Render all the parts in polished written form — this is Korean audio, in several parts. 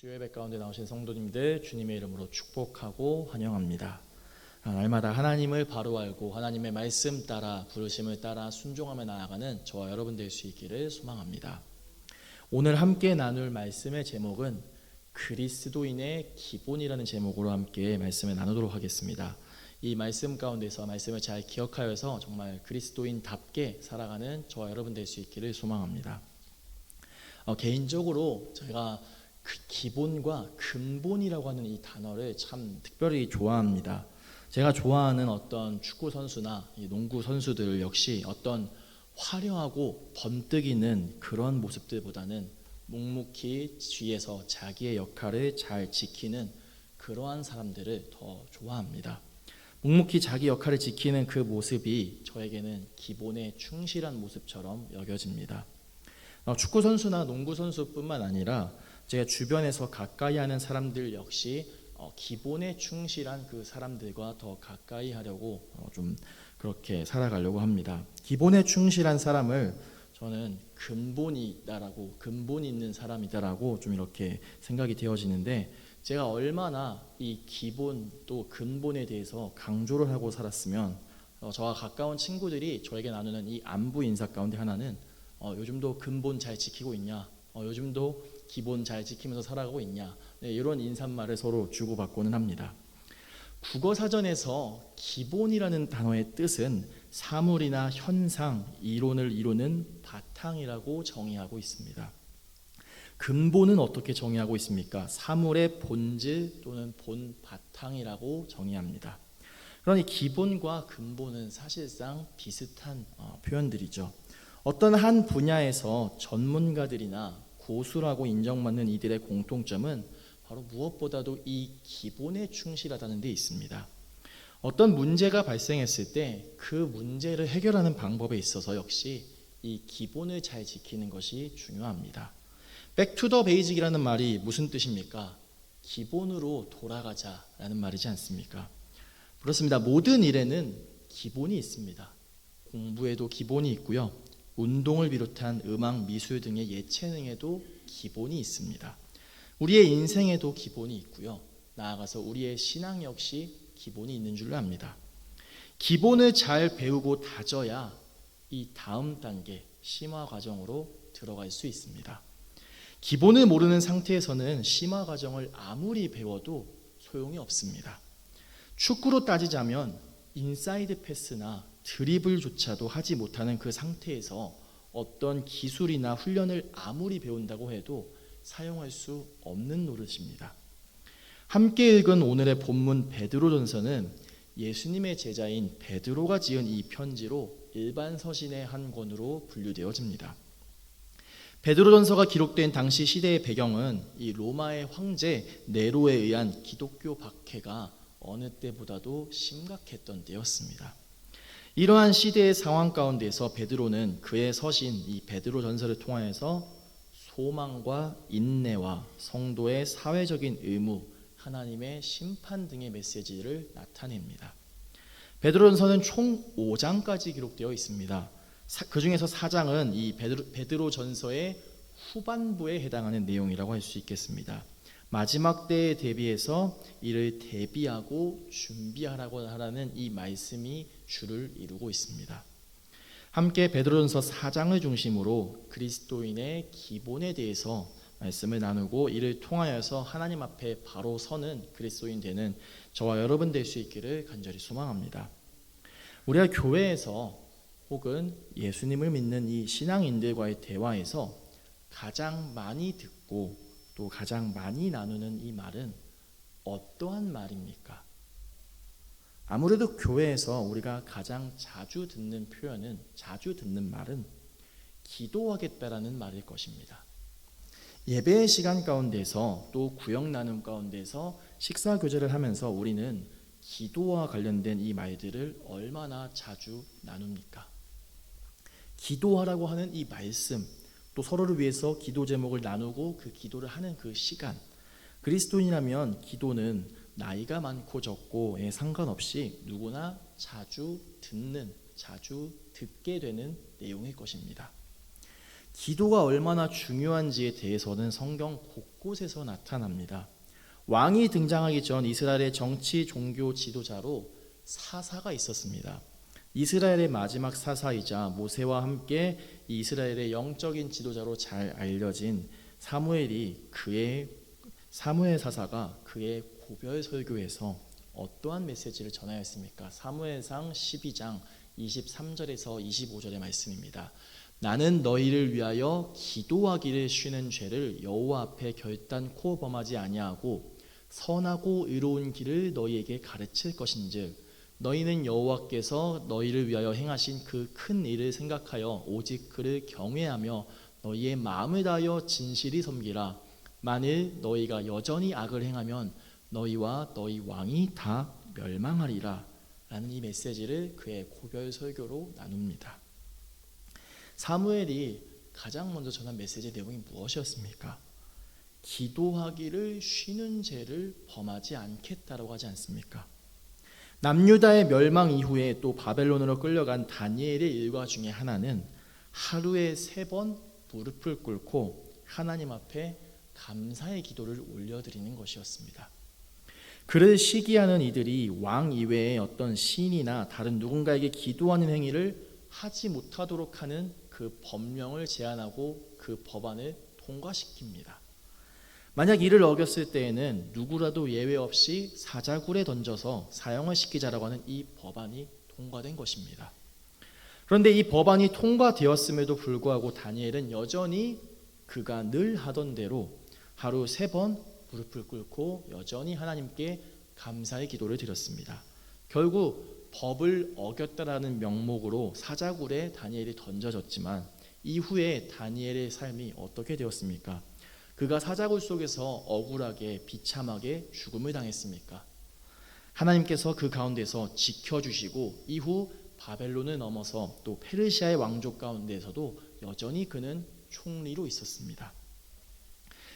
주요 예배 가운데 나오신 성도님들 주님의 이름으로 축복하고 환영합니다. 날마다 하나님을 바로 알고 하나님의 말씀 따라 부르심을 따라 순종하며 나아가는 저와 여러분 될 수 있기를 소망합니다. 오늘 함께 나눌 말씀의 제목은 그리스도인의 기본이라는 제목으로 함께 말씀을 나누도록 하겠습니다. 이 말씀 가운데서 말씀을 잘 기억하여서 정말 그리스도인답게 살아가는 저와 여러분 될 수 있기를 소망합니다. 개인적으로 제가 그 기본과 근본이라고 하는 이 단어를 참 특별히 좋아합니다. 제가 좋아하는 어떤 축구 선수나 농구 선수들 역시 어떤 화려하고 번뜩이는 그런 모습들보다는 묵묵히 뒤에서 자기의 역할을 잘 지키는 그러한 사람들을 더 좋아합니다. 묵묵히 자기 역할을 지키는 그 모습이 저에게는 기본에 충실한 모습처럼 여겨집니다. 축구 선수나 농구 선수뿐만 아니라 제 주변에서 가까이 하는 사람들 역시 기본에 충실한 그 사람들과 더 가까이 하려고 좀 그렇게 살아가려고 합니다. 기본에 충실한 사람을 저는 근본이 있는 사람이다라고 좀 이렇게 생각이 되어지는데, 제가 얼마나 이 기본 또 근본에 대해서 강조를 하고 살았으면 저와 가까운 친구들이 저에게 나누는 이 안부 인사 가운데 하나는 요즘도 근본 잘 지키고 있냐, 요즘도 기본 잘 지키면서 살아가고 있냐, 이런 인사말을 서로 주고받고는 합니다. 국어사전에서 기본이라는 단어의 뜻은 사물이나 현상, 이론을 이루는 바탕이라고 정의하고 있습니다. 근본은 어떻게 정의하고 있습니까? 사물의 본질 또는 본 바탕이라고 정의합니다. 그러니 기본과 근본은 사실상 비슷한 표현들이죠. 어떤 한 분야에서 전문가들이나 고수라고 인정받는 이들의 공통점은 바로 무엇보다도 이 기본에 충실하다는 데 있습니다. 어떤 문제가 발생했을 때 그 문제를 해결하는 방법에 있어서 역시 이 기본을 잘 지키는 것이 중요합니다. Back to the basic이라는 말이 무슨 뜻입니까? 기본으로 돌아가자라는 말이지 않습니까? 그렇습니다. 모든 일에는 기본이 있습니다. 공부에도 기본이 있고요. 운동을 비롯한 음악, 미술 등의 예체능에도 기본이 있습니다. 우리의 인생에도 기본이 있고요. 나아가서 우리의 신앙 역시 기본이 있는 줄로 압니다. 기본을 잘 배우고 다져야 이 다음 단계 심화 과정으로 들어갈 수 있습니다. 기본을 모르는 상태에서는 심화 과정을 아무리 배워도 소용이 없습니다. 축구로 따지자면 인사이드 패스나 드리블조차도 하지 못하는 그 상태에서 어떤 기술이나 훈련을 아무리 배운다고 해도 사용할 수 없는 노릇입니다. 함께 읽은 오늘의 본문 베드로전서는 예수님의 제자인 베드로가 지은 이 편지로 일반 서신의 한 권으로 분류되어집니다. 베드로전서가 기록된 당시 시대의 배경은 이 로마의 황제 네로에 의한 기독교 박해가 어느 때보다도 심각했던 때였습니다. 이러한 시대의 상황 가운데서 베드로는 그의 서신 이 베드로전서를 통하여서 소망과 인내와 성도의 사회적인 의무, 하나님의 심판 등의 메시지를 나타냅니다. 베드로전서는 총 5장까지 기록되어 있습니다. 그 중에서 4장은 이 베드로전서의 후반부에 해당하는 내용이라고 할 수 있겠습니다. 마지막 때에 대비해서 이를 대비하고 준비하라고 하라는 이 말씀이 주를 이루고 있습니다. 함께 베드로전서 4장을 중심으로 그리스도인의 기본에 대해서 말씀을 나누고 이를 통하여서 하나님 앞에 바로 서는 그리스도인 되는 저와 여러분 될 수 있기를 간절히 소망합니다. 우리가 교회에서 혹은 예수님을 믿는 이 신앙인들과의 대화에서 가장 많이 듣고 또 가장 많이 나누는 이 말은 어떠한 말입니까? 아무래도 교회에서 우리가 가장 자주 듣는 표현은, 자주 듣는 말은 기도하겠다라는 말일 것입니다. 예배의 시간 가운데서 또 구역 나눔 가운데서 식사 교제를 하면서 우리는 기도와 관련된 이 말들을 얼마나 자주 나눕니까? 기도하라고 하는 이 말씀, 또 서로를 위해서 기도 제목을 나누고 그 기도를 하는 그 시간, 그리스도인이라면 기도는 나이가 많고 적고에 상관없이 누구나 자주 듣게 되는 내용일 것입니다. 기도가 얼마나 중요한지에 대해서는 성경 곳곳에서 나타납니다. 왕이 등장하기 전 이스라엘의 정치 종교 지도자로 사사가 있었습니다. 이스라엘의 마지막 사사이자 모세와 함께 이스라엘의 영적인 지도자로 잘 알려진 사무엘 사사가 그의 고별 설교에서 어떠한 메시지를 전하였습니까? 사무엘상 12장 23절에서 25절의 말씀입니다. 나는 너희를 위하여 기도하기를 쉬는 죄를 여호와 앞에 결단코 범하지 아니하고 선하고 의로운 길을 너희에게 가르칠 것인즉 너희는 여호와께서 너희를 위하여 행하신 그 큰 일을 생각하여 오직 그를 경외하며 너희의 마음을 다하여 진실이 섬기라. 만일 너희가 여전히 악을 행하면 너희와 너희 왕이 다 멸망하리라 라는 이 메시지를 그의 고별 설교로 나눕니다. 사무엘이 가장 먼저 전한 메시지의 내용이 무엇이었습니까? 기도하기를 쉬는 죄를 범하지 않겠다라고 하지 않습니까? 남유다의 멸망 이후에 또 바벨론으로 끌려간 다니엘의 일과 중에 하나는 하루에 3번 무릎을 꿇고 하나님 앞에 감사의 기도를 올려드리는 것이었습니다. 그를 시기하는 이들이 왕 이외의 어떤 시인이나 다른 누군가에게 기도하는 행위를 하지 못하도록 하는 그 법령을 제안하고 그 법안을 통과시킵니다. 만약 이를 어겼을 때에는 누구라도 예외 없이 사자굴에 던져서 사형을 시키자라고 하는 이 법안이 통과된 것입니다. 그런데 이 법안이 통과되었음에도 불구하고 다니엘은 여전히 그가 늘 하던 대로 하루 3번 무릎을 꿇고 여전히 하나님께 감사의 기도를 드렸습니다. 결국 법을 어겼다라는 명목으로 사자굴에 다니엘이 던져졌지만 이후에 다니엘의 삶이 어떻게 되었습니까? 그가 사자굴 속에서 억울하게 비참하게 죽음을 당했습니까? 하나님께서 그 가운데서 지켜주시고 이후 바벨론을 넘어서 또 페르시아의 왕족 가운데서도 여전히 그는 총리로 있었습니다.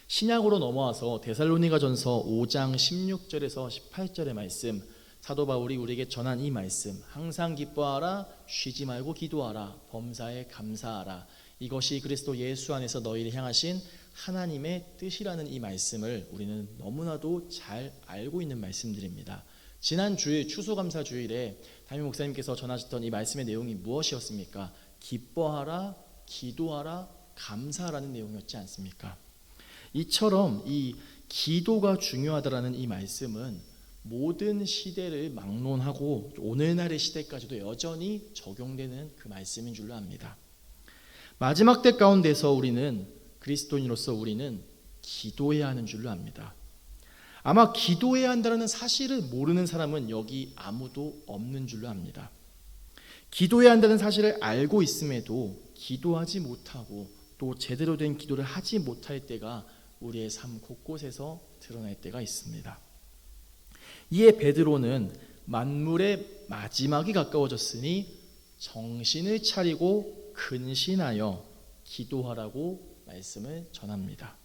신약으로 넘어와서 데살로니가전서 5장 16절에서 18절의 말씀, 사도 바울이 우리에게 전한 이 말씀, 항상 기뻐하라, 쉬지 말고 기도하라, 범사에 감사하라, 이것이 그리스도 예수 안에서 너희를 향하신 하나님의 뜻이라는 이 말씀을 우리는 너무나도 잘 알고 있는 말씀들입니다. 지난 주일 추수감사 주일에 담임 목사님께서 전하셨던 이 말씀의 내용이 무엇이었습니까? 기뻐하라, 기도하라, 감사하라는 내용이었지 않습니까? 이처럼 이 기도가 중요하다라는 이 말씀은 모든 시대를 막론하고 오늘날의 시대까지도 여전히 적용되는 그 말씀인 줄로 압니다. 마지막 때 가운데서 우리는 그리스도인으로서 우리는 기도해야 하는 줄로 압니다. 아마 기도해야 한다는 사실을 모르는 사람은 여기 아무도 없는 줄로 압니다. 기도해야 한다는 사실을 알고 있음에도 기도하지 못하고 또 제대로 된 기도를 하지 못할 때가 우리의 삶 곳곳에서 드러날 때가 있습니다. 이에 베드로는 만물의 마지막이 가까워졌으니 정신을 차리고 근신하여 기도하라고 말씀을 전합니다.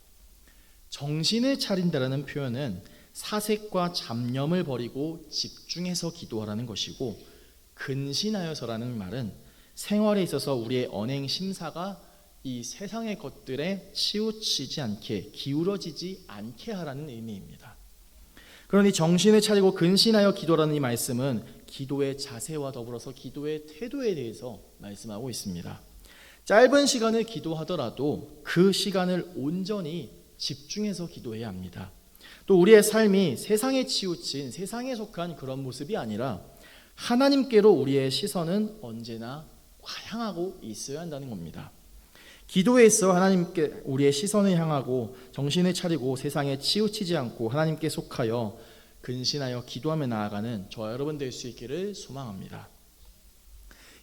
정신을 차린다라는 표현은 사색과 잡념을 버리고 집중해서 기도하라는 것이고, 근신하여서라는 말은 생활에 있어서 우리의 언행 심사가 이 세상의 것들에 치우치지 않게, 기울어지지 않게 하라는 의미입니다. 그러니 정신을 차리고 근신하여 기도라는 이 말씀은 기도의 자세와 더불어서 기도의 태도에 대해서 말씀하고 있습니다. 짧은 시간을 기도하더라도 그 시간을 온전히 집중해서 기도해야 합니다. 또 우리의 삶이 세상에 치우친, 세상에 속한 그런 모습이 아니라 하나님께로 우리의 시선은 언제나 향하고 있어야 한다는 겁니다. 기도에 있어 하나님께 우리의 시선을 향하고 정신을 차리고 세상에 치우치지 않고 하나님께 속하여 근신하여 기도하며 나아가는 저와 여러분 될 수 있기를 소망합니다.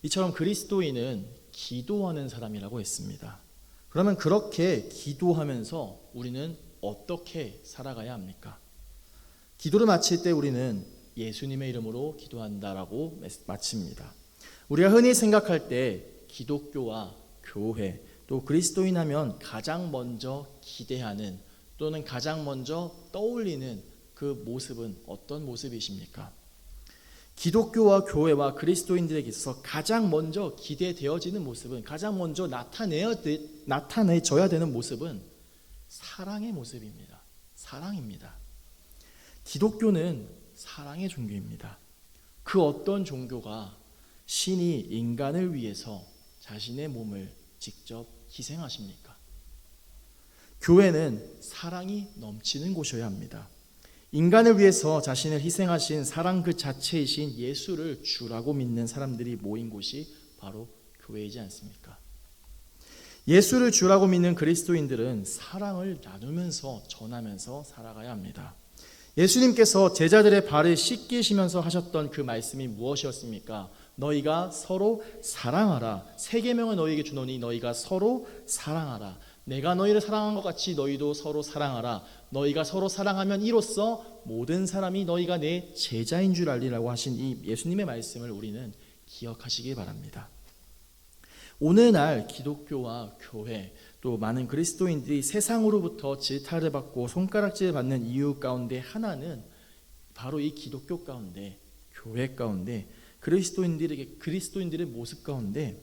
이처럼 그리스도인은 기도하는 사람이라고 했습니다. 그러면 그렇게 기도하면서 우리는 어떻게 살아가야 합니까? 기도를 마칠 때 우리는 예수님의 이름으로 기도한다라고 마칩니다. 우리가 흔히 생각할 때 기독교와 교회, 또 그리스도인 하면 가장 먼저 기대하는 또는 가장 먼저 떠올리는 그 모습은 어떤 모습이십니까? 기독교와 교회와 그리스도인들에게 있어서 가장 먼저 기대되어지는 모습은, 가장 먼저 나타내져야 되는 모습은 사랑의 모습입니다. 사랑입니다. 기독교는 사랑의 종교입니다. 그 어떤 종교가 신이 인간을 위해서 자신의 몸을 직접 희생하십니까? 교회는 사랑이 넘치는 곳이어야 합니다. 인간을 위해서 자신을 희생하신 사랑 그 자체이신 예수를 주라고 믿는 사람들이 모인 곳이 바로 교회이지 않습니까? 예수를 주라고 믿는 그리스도인들은 사랑을 나누면서 전하면서 살아가야 합니다. 예수님께서 제자들의 발을 씻기시면서 하셨던 그 말씀이 무엇이었습니까? 너희가 서로 사랑하라. 새 계명을 너희에게 주노니 너희가 서로 사랑하라. 내가 너희를 사랑한 것 같이 너희도 서로 사랑하라. 너희가 서로 사랑하면 이로써 모든 사람이 너희가 내 제자인 줄 알리라고 하신 이 예수님의 말씀을 우리는 기억하시기 바랍니다. 오늘날 기독교와 교회 또 많은 그리스도인들이 세상으로부터 질타를 받고 손가락질을 받는 이유 가운데 하나는 바로 이 기독교 가운데, 교회 가운데, 그리스도인들의 모습 가운데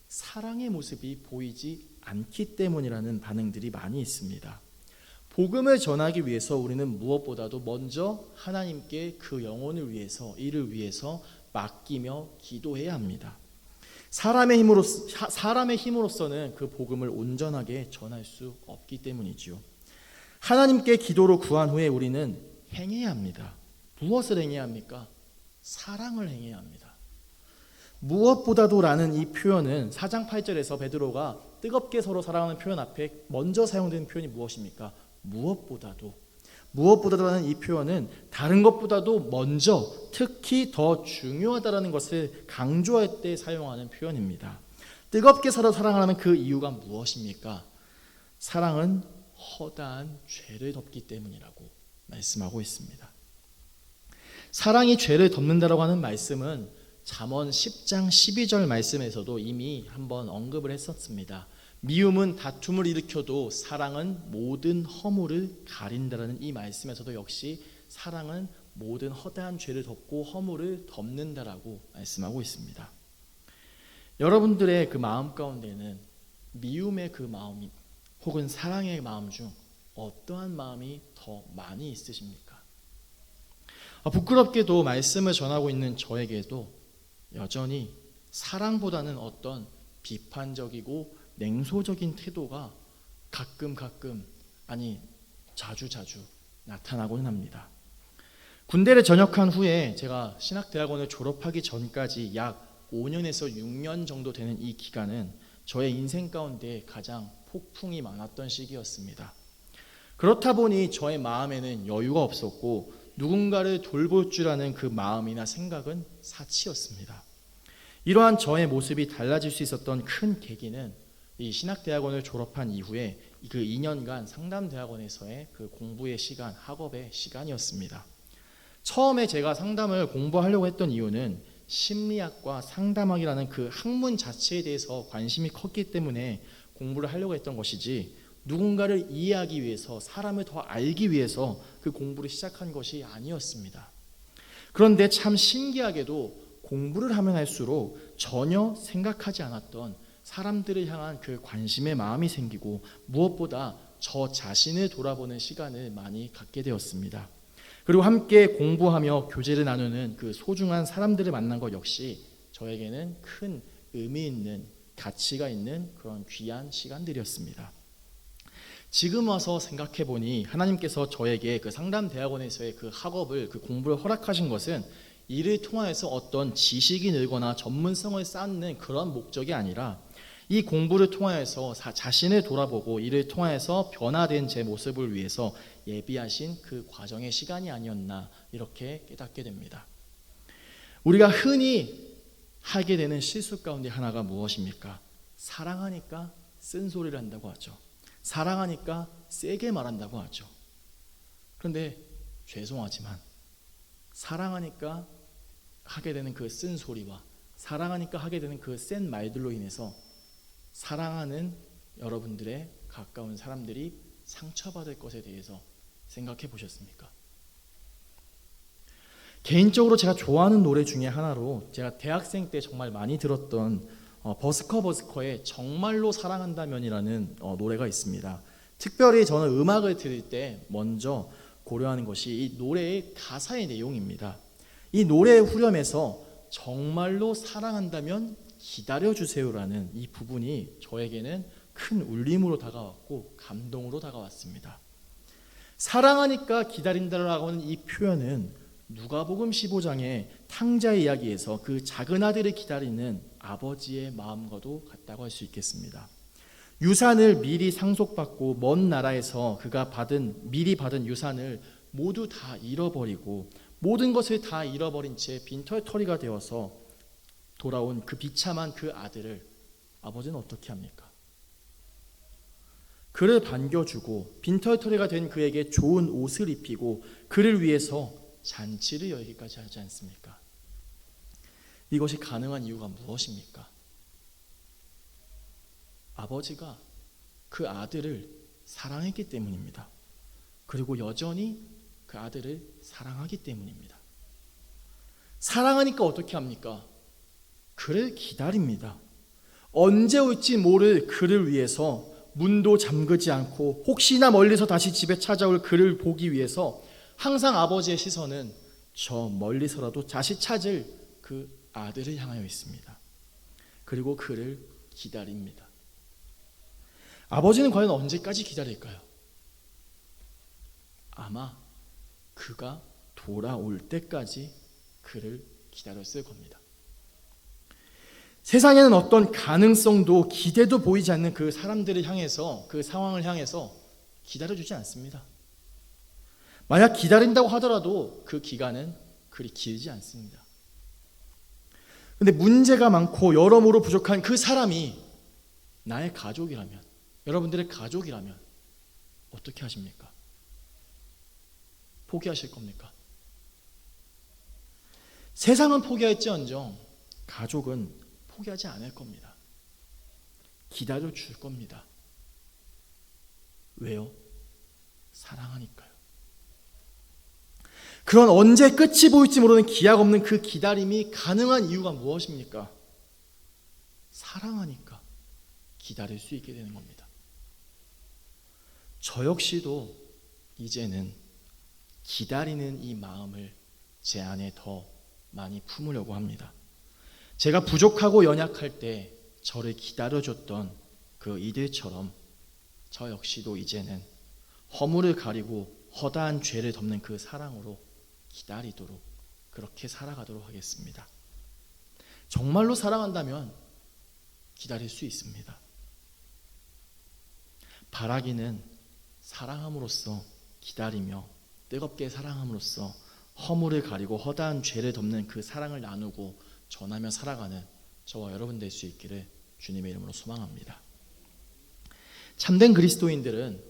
사랑의 모습이 보이지 않기 때문이라는 반응들이 많이 있습니다. 복음을 전하기 위해서 우리는 무엇보다도 먼저 하나님께 그 영혼을 위해서, 이를 위해서 맡기며 기도해야 합니다. 사람의 힘으로서는 그 복음을 온전하게 전할 수 없기 때문이지요. 하나님께 기도로 구한 후에 우리는 행해야 합니다. 무엇을 행해야 합니까? 사랑을 행해야 합니다. 무엇보다도 라는 이 표현은 4장 8절에서 베드로가 뜨겁게 서로 사랑하는 표현 앞에 먼저 사용되는 표현이 무엇입니까? 무엇보다도라는 이 표현은 다른 것보다도 먼저, 특히 더 중요하다라는 것을 강조할 때 사용하는 표현입니다. 뜨겁게 서로 사랑하는 그 이유가 무엇입니까? 사랑은 허다한 죄를 덮기 때문이라고 말씀하고 있습니다. 사랑이 죄를 덮는다라고 하는 말씀은 잠언 10장 12절 말씀에서도 이미 한번 언급을 했었습니다. 미움은 다툼을 일으켜도 사랑은 모든 허물을 가린다라는 이 말씀에서도 역시 사랑은 모든 허다한 죄를 덮고 허물을 덮는다라고 말씀하고 있습니다. 여러분들의 그 마음 가운데는 미움의 그 마음 혹은 사랑의 마음 중 어떠한 마음이 더 많이 있으십니까? 부끄럽게도 말씀을 전하고 있는 저에게도 여전히 사랑보다는 어떤 비판적이고 냉소적인 태도가 가끔 아니 자주 나타나고는 합니다. 군대를 전역한 후에 제가 신학대학원을 졸업하기 전까지 약 5년에서 6년 정도 되는 이 기간은 저의 인생 가운데 가장 폭풍이 많았던 시기였습니다. 그렇다 보니 저의 마음에는 여유가 없었고 누군가를 돌볼 줄 아는 그 마음이나 생각은 사치였습니다. 이러한 저의 모습이 달라질 수 있었던 큰 계기는 이 신학대학원을 졸업한 이후에 그 2년간 상담대학원에서의 그 공부의 시간, 학업의 시간이었습니다. 처음에 제가 상담을 공부하려고 했던 이유는 심리학과 상담학이라는 그 학문 자체에 대해서 관심이 컸기 때문에 공부를 하려고 했던 것이지, 누군가를 이해하기 위해서, 사람을 더 알기 위해서 그 공부를 시작한 것이 아니었습니다. 그런데 참 신기하게도 공부를 하면 할수록 전혀 생각하지 않았던 사람들을 향한 그 관심의 마음이 생기고 무엇보다 저 자신을 돌아보는 시간을 많이 갖게 되었습니다. 그리고 함께 공부하며 교제를 나누는 그 소중한 사람들을 만난 것 역시 저에게는 큰 의미 있는, 가치가 있는 그런 귀한 시간들이었습니다. 지금 와서 생각해 보니 하나님께서 저에게 그 상담대학원에서의 그 학업을, 그 공부를 허락하신 것은 이를 통하여서 어떤 지식이 늘거나 전문성을 쌓는 그런 목적이 아니라 이 공부를 통하여서 자신을 돌아보고 이를 통하여서 변화된 제 모습을 위해서 예비하신 그 과정의 시간이 아니었나, 이렇게 깨닫게 됩니다. 우리가 흔히 하게 되는 실수 가운데 하나가 무엇입니까? 사랑하니까 쓴소리를 한다고 하죠. 사랑하니까 세게 말한다고 하죠. 그런데 죄송하지만 사랑하니까 하게 되는 그 쓴소리와 사랑하니까 하게 되는 그 센 말들로 인해서 사랑하는 여러분들의 가까운 사람들이 상처받을 것에 대해서 생각해 보셨습니까? 개인적으로 제가 좋아하는 노래 중에 하나로 제가 대학생 때 정말 많이 들었던 버스커의 정말로 사랑한다면이라는 노래가 있습니다. 특별히 저는 음악을 들을 때 먼저 고려하는 것이 이 노래의 가사의 내용입니다. 이 노래의 후렴에서 정말로 사랑한다면 기다려주세요라는 이 부분이 저에게는 큰 울림으로 다가왔고 감동으로 다가왔습니다. 사랑하니까 기다린다라고 하는 이 표현은 누가복음 15장의 탕자의 이야기에서 그 작은 아들을 기다리는 아버지의 마음과도 같다고 할 수 있겠습니다. 유산을 미리 상속받고 먼 나라에서 그가 미리 받은 유산을 모두 다 잃어버리고 모든 것을 다 잃어버린 채 빈털터리가 되어서 돌아온 그 비참한 그 아들을 아버지는 어떻게 합니까? 그를 반겨주고 빈털터리가 된 그에게 좋은 옷을 입히고 그를 위해서 잔치를 열기까지 하지 않습니까? 이것이 가능한 이유가 무엇입니까? 아버지가 그 아들을 사랑했기 때문입니다. 그리고 여전히 그 아들을 사랑하기 때문입니다. 사랑하니까 어떻게 합니까? 그를 기다립니다. 언제 올지 모를 그를 위해서 문도 잠그지 않고 혹시나 멀리서 다시 집에 찾아올 그를 보기 위해서 항상 아버지의 시선은 저 멀리서라도 다시 찾을 그 아들을 향하여 있습니다. 그리고 그를 기다립니다. 아버지는 과연 언제까지 기다릴까요? 아마 그가 돌아올 때까지 그를 기다렸을 겁니다. 세상에는 어떤 가능성도 기대도 보이지 않는 그 사람들을 향해서 그 상황을 향해서 기다려주지 않습니다. 만약 기다린다고 하더라도 그 기간은 그리 길지 않습니다. 그런데 문제가 많고 여러모로 부족한 그 사람이 나의 가족이라면, 여러분들의 가족이라면 어떻게 하십니까? 포기하실 겁니까? 세상은 포기할지언정 가족은 포기하지 않을 겁니다. 기다려 줄 겁니다. 왜요? 사랑하니까요. 그런 언제 끝이 보일지 모르는 기약 없는 그 기다림이 가능한 이유가 무엇입니까? 사랑하니까 기다릴 수 있게 되는 겁니다. 저 역시도 이제는 기다리는 이 마음을 제 안에 더 많이 품으려고 합니다. 제가 부족하고 연약할 때 저를 기다려줬던 그 이들처럼 저 역시도 이제는 허물을 가리고 허다한 죄를 덮는 그 사랑으로 기다리도록 그렇게 살아가도록 하겠습니다. 정말로 사랑한다면 기다릴 수 있습니다. 바라기는 사랑함으로써 기다리며 뜨겁게 사랑함으로써 허물을 가리고 허다한 죄를 덮는 그 사랑을 나누고 전하며 살아가는 저와 여러분 될 수 있기를 주님의 이름으로 소망합니다. 참된 그리스도인들은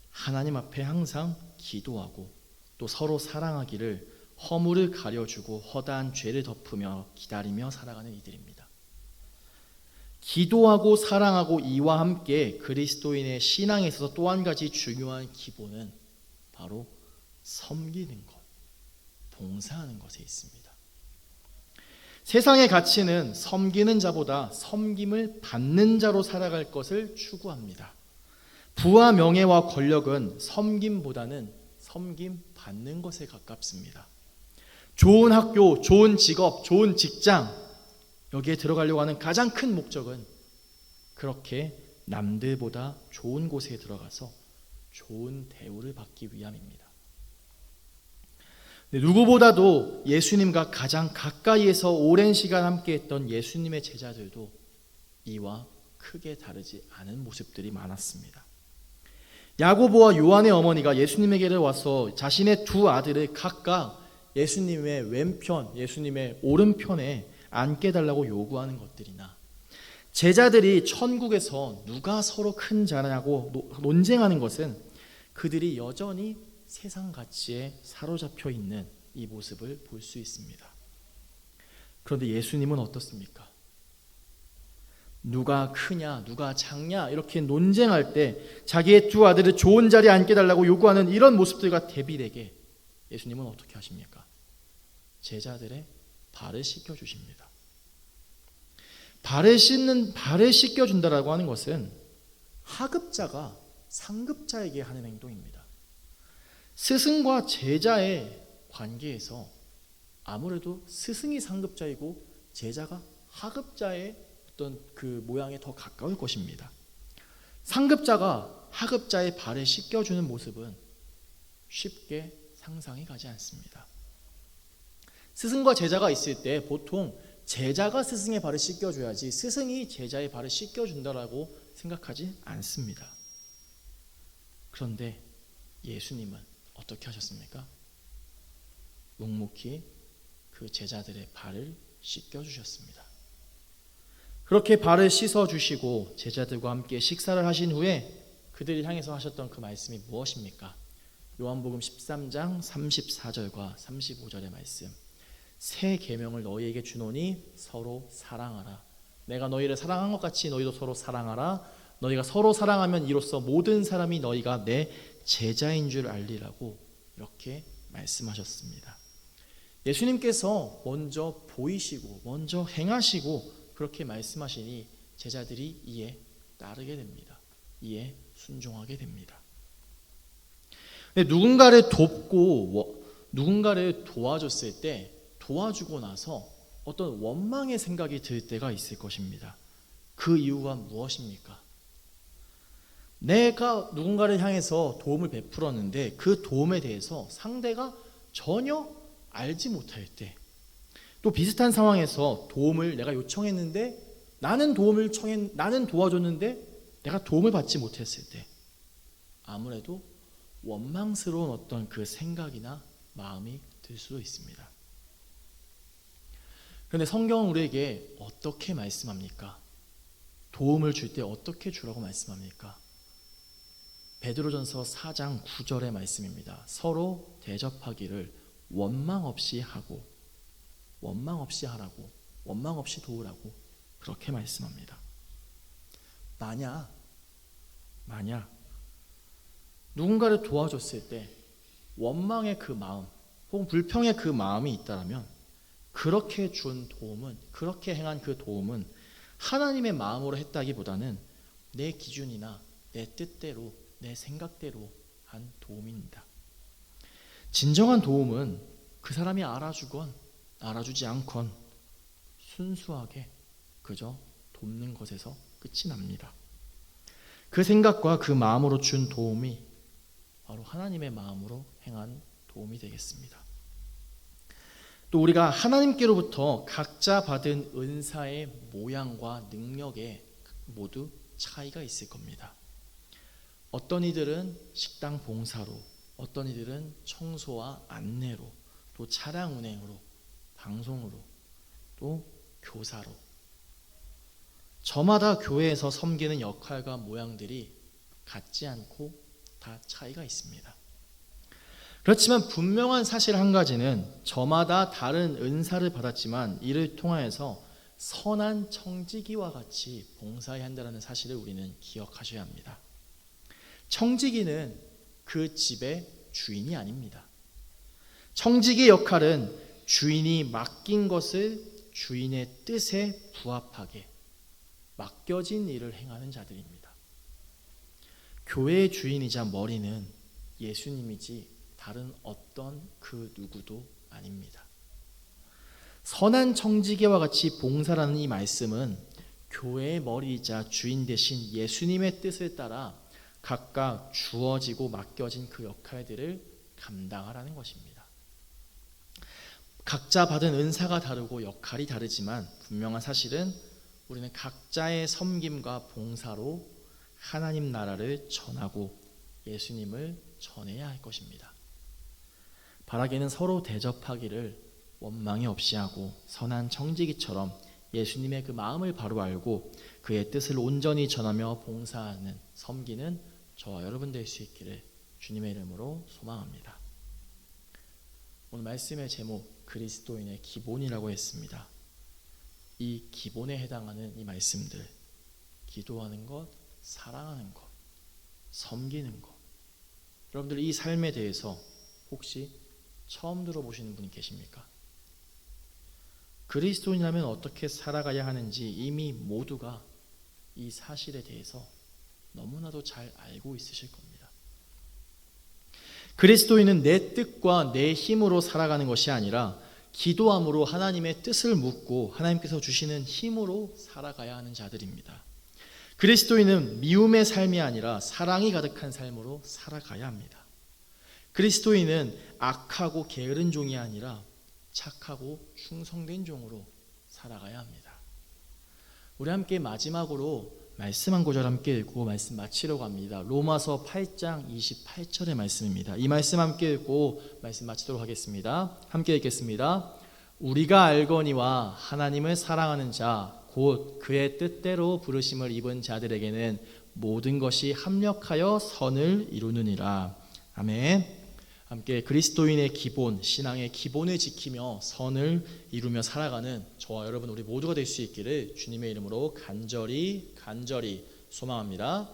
하나님 앞에 항상 기도하고 또 서로 사랑하기를 허물을 가려주고 허다한 죄를 덮으며 기다리며 살아가는 이들입니다. 기도하고 사랑하고 이와 함께 그리스도인의 신앙에 있어서 또 한 가지 중요한 기본은 바로 섬기는 것, 봉사하는 것에 있습니다. 세상의 가치는 섬기는 자보다 섬김을 받는 자로 살아갈 것을 추구합니다. 부와 명예와 권력은 섬김보다는 섬김 받는 것에 가깝습니다. 좋은 학교, 좋은 직업, 좋은 직장, 여기에 들어가려고 하는 가장 큰 목적은 그렇게 남들보다 좋은 곳에 들어가서 좋은 대우를 받기 위함입니다. 누구보다도 예수님과 가장 가까이에서 오랜 시간 함께했던 예수님의 제자들도 이와 크게 다르지 않은 모습들이 많았습니다. 야고보와 요한의 어머니가 예수님에게로 와서 자신의 두 아들을 각각 예수님의 왼편, 예수님의 오른편에 앉게 달라고 요구하는 것들이나 제자들이 천국에서 누가 서로 큰 자냐고 논쟁하는 것은 그들이 여전히 세상 가치에 사로잡혀 있는 이 모습을 볼 수 있습니다. 그런데 예수님은 어떻습니까? 누가 크냐, 누가 작냐 이렇게 논쟁할 때 자기의 두 아들을 좋은 자리에 앉게 달라고 요구하는 이런 모습들과 대비되게 예수님은 어떻게 하십니까? 제자들의 발을 씻겨 주십니다. 발을 씻겨 준다라고 하는 것은 하급자가 상급자에게 하는 행동입니다. 스승과 제자의 관계에서 아무래도 스승이 상급자이고 제자가 하급자의 어떤 그 모양에 더 가까울 것입니다. 상급자가 하급자의 발을 씻겨주는 모습은 쉽게 상상이 가지 않습니다. 스승과 제자가 있을 때 보통 제자가 스승의 발을 씻겨줘야지 스승이 제자의 발을 씻겨준다라고 생각하지 않습니다. 그런데 예수님은 어떻게 하셨습니까? 묵묵히 그 제자들의 발을 씻겨주셨습니다. 그렇게 발을 씻어주시고 제자들과 함께 식사를 하신 후에 그들을 향해서 하셨던 그 말씀이 무엇입니까? 요한복음 13장 34절과 35절의 말씀. 새 계명을 너희에게 주노니 서로 사랑하라. 내가 너희를 사랑한 것 같이 너희도 서로 사랑하라. 너희가 서로 사랑하면 이로써 모든 사람이 너희가 내 제자인 줄 알리라고 이렇게 말씀하셨습니다. 예수님께서 먼저 보이시고 먼저 행하시고 그렇게 말씀하시니 제자들이 이에 따르게 됩니다. 이에 순종하게 됩니다. 누군가를 돕고 누군가를 도와줬을 때 도와주고 나서 어떤 원망의 생각이 들 때가 있을 것입니다. 그 이유가 무엇입니까? 내가 누군가를 향해서 도움을 베풀었는데 그 도움에 대해서 상대가 전혀 알지 못할 때, 또 비슷한 상황에서 도움을 내가 요청했는데 나는 도와줬는데 내가 도움을 받지 못했을 때 아무래도 원망스러운 어떤 그 생각이나 마음이 들 수도 있습니다. 그런데 성경은 우리에게 어떻게 말씀합니까? 도움을 줄 때 어떻게 주라고 말씀합니까? 베드로전서 4장 9절의 말씀입니다. 서로 대접하기를 원망 없이 하고 원망 없이 하라고 원망 없이 도우라고 그렇게 말씀합니다. 만약 누군가를 도와줬을 때 원망의 그 마음 혹은 불평의 그 마음이 있다면 그렇게 준 도움은, 그렇게 행한 그 도움은 하나님의 마음으로 했다기보다는 내 기준이나 내 뜻대로 내 생각대로 한 도움입니다. 진정한 도움은 그 사람이 알아주건 알아주지 않건 순수하게 그저 돕는 것에서 끝이 납니다. 그 생각과 그 마음으로 준 도움이 바로 하나님의 마음으로 행한 도움이 되겠습니다. 또 우리가 하나님께로부터 각자 받은 은사의 모양과 능력에 모두 차이가 있을 겁니다. 어떤 이들은 식당 봉사로, 어떤 이들은 청소와 안내로, 또 차량 운행으로, 방송으로, 또 교사로. 저마다 교회에서 섬기는 역할과 모양들이 같지 않고 다 차이가 있습니다. 그렇지만 분명한 사실 한 가지는 저마다 다른 은사를 받았지만 이를 통하여서 선한 청지기와 같이 봉사해야 한다는 사실을 우리는 기억하셔야 합니다. 청지기는 그 집의 주인이 아닙니다. 청지기의 역할은 주인이 맡긴 것을 주인의 뜻에 부합하게 맡겨진 일을 행하는 자들입니다. 교회의 주인이자 머리는 예수님이지 다른 어떤 그 누구도 아닙니다. 선한 청지기와 같이 봉사라는 이 말씀은 교회의 머리이자 주인 되신 예수님의 뜻을 따라 각각 주어지고 맡겨진 그 역할들을 감당하라는 것입니다. 각자 받은 은사가 다르고 역할이 다르지만 분명한 사실은 우리는 각자의 섬김과 봉사로 하나님 나라를 전하고 예수님을 전해야 할 것입니다. 바라기는 서로 대접하기를 원망이 없이 하고 선한 청지기처럼 예수님의 그 마음을 바로 알고 그의 뜻을 온전히 전하며 봉사하는 섬기는 저와 여러분 될 수 있기를 주님의 이름으로 소망합니다. 오늘 말씀의 제목 그리스도인의 기본이라고 했습니다. 이 기본에 해당하는 이 말씀들, 기도하는 것, 사랑하는 것, 섬기는 것, 여러분들 이 삶에 대해서 혹시 처음 들어보시는 분이 계십니까? 그리스도인이라면 어떻게 살아가야 하는지 이미 모두가 이 사실에 대해서 너무나도 잘 알고 있으실 겁니다. 그리스도인은 내 뜻과 내 힘으로 살아가는 것이 아니라 기도함으로 하나님의 뜻을 묻고 하나님께서 주시는 힘으로 살아가야 하는 자들입니다. 그리스도인은 미움의 삶이 아니라 사랑이 가득한 삶으로 살아가야 합니다. 그리스도인은 악하고 게으른 종이 아니라 착하고 충성된 종으로 살아가야 합니다. 우리 함께 마지막으로 말씀 한 구절 함께 읽고 말씀 마치려고 합니다. 로마서 8장 28절의 말씀입니다. 이 말씀 함께 읽고 말씀 마치도록 하겠습니다. 함께 읽겠습니다. 우리가 알거니와 하나님을 사랑하는 자 곧 그의 뜻대로 부르심을 입은 자들에게는 모든 것이 합력하여 선을 이루느니라. 아멘. 함께 그리스도인의 기본, 신앙의 기본을 지키며 선을 이루며 살아가는 저와 여러분 우리 모두가 될 수 있기를 주님의 이름으로 간절히 소망합니다.